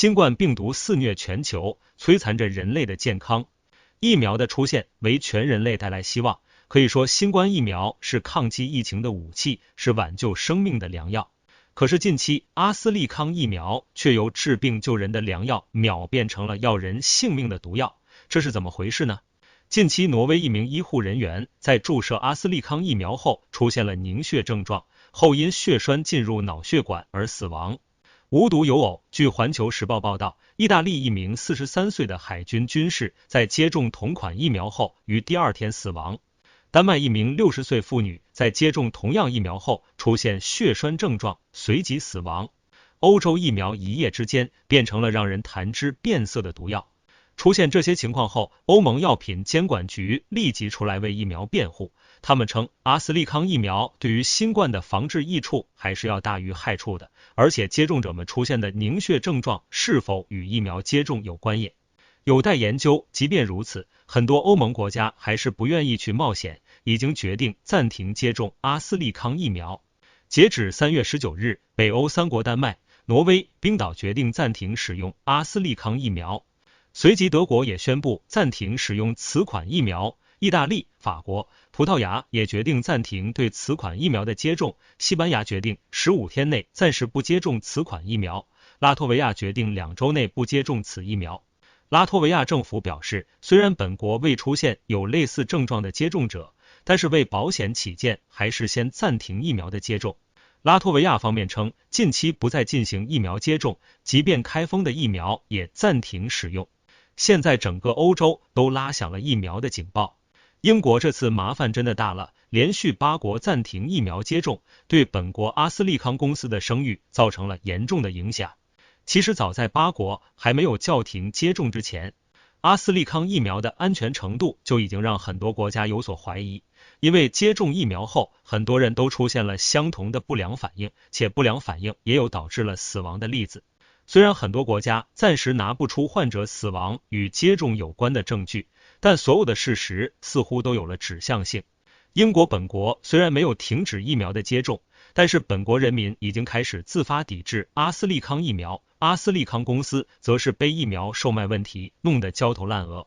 新冠病毒肆虐全球，摧残着人类的健康。疫苗的出现为全人类带来希望，可以说新冠疫苗是抗击疫情的武器，是挽救生命的良药。可是近期阿斯利康疫苗却由治病救人的良药秒变成了要人性命的毒药，这是怎么回事呢？近期挪威一名医护人员在注射阿斯利康疫苗后出现了凝血症状，后因血栓进入脑血管而死亡。无独有偶，据环球时报报道，意大利一名43岁的海军军士在接种同款疫苗后于第二天死亡。丹麦一名60岁妇女在接种同样疫苗后出现血栓症状，随即死亡。欧洲疫苗一夜之间变成了让人谈之变色的毒药。出现这些情况后，欧盟药品监管局立即出来为疫苗辩护。他们称，阿斯利康疫苗对于新冠的防治益处还是要大于害处的，而且接种者们出现的凝血症状是否与疫苗接种有关也有待研究。即便如此，很多欧盟国家还是不愿意去冒险，已经决定暂停接种阿斯利康疫苗。截止3月19日，北欧3国丹麦、挪威、冰岛决定暂停使用阿斯利康疫苗。随即德国也宣布暂停使用此款疫苗，意大利、法国、葡萄牙也决定暂停对此款疫苗的接种，西班牙决定15天内暂时不接种此款疫苗，拉脱维亚决定2周内不接种此疫苗。拉脱维亚政府表示，虽然本国未出现有类似症状的接种者，但是为保险起见，还是先暂停疫苗的接种。拉脱维亚方面称，近期不再进行疫苗接种，即便开封的疫苗也暂停使用。现在整个欧洲都拉响了疫苗的警报。英国这次麻烦真的大了，连续8国暂停疫苗接种，对本国阿斯利康公司的声誉造成了严重的影响。其实早在8国还没有叫停接种之前，阿斯利康疫苗的安全程度就已经让很多国家有所怀疑，因为接种疫苗后，很多人都出现了相同的不良反应，且不良反应也有导致了死亡的例子。虽然很多国家暂时拿不出患者死亡与接种有关的证据，但所有的事实似乎都有了指向性。英国本国虽然没有停止疫苗的接种，但是本国人民已经开始自发抵制阿斯利康疫苗，阿斯利康公司则是被疫苗售卖问题弄得焦头烂额。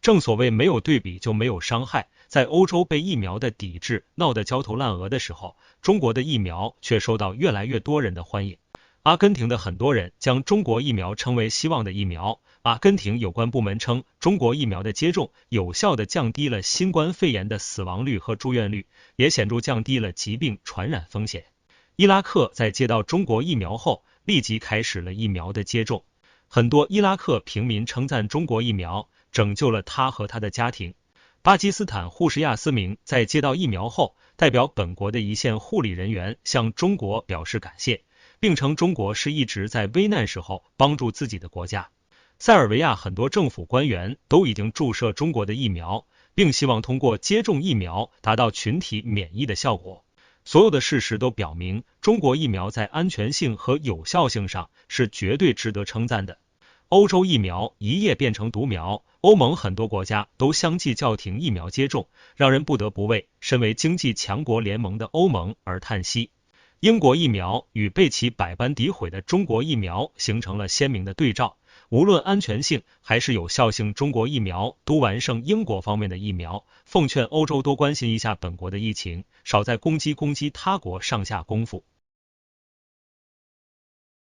正所谓没有对比就没有伤害，在欧洲被疫苗的抵制闹得焦头烂额的时候，中国的疫苗却受到越来越多人的欢迎。阿根廷的很多人将中国疫苗称为希望的疫苗，阿根廷有关部门称，中国疫苗的接种有效地降低了新冠肺炎的死亡率和住院率，也显著降低了疾病传染风险。伊拉克在接到中国疫苗后，立即开始了疫苗的接种。很多伊拉克平民称赞中国疫苗拯救了他和他的家庭。巴基斯坦护士亚斯明在接到疫苗后，代表本国的一线护理人员向中国表示感谢，并称中国是一直在危难时候帮助自己的国家。塞尔维亚很多政府官员都已经注射中国的疫苗，并希望通过接种疫苗达到群体免疫的效果。所有的事实都表明，中国疫苗在安全性和有效性上是绝对值得称赞的。欧洲疫苗一夜变成毒苗，欧盟很多国家都相继叫停疫苗接种，让人不得不为身为经济强国联盟的欧盟而叹息。英国疫苗与被其百般诋毁的中国疫苗形成了鲜明的对照，无论安全性还是有效性，中国疫苗都完胜英国方面的疫苗。奉劝欧洲多关心一下本国的疫情，少在攻击他国上下功夫。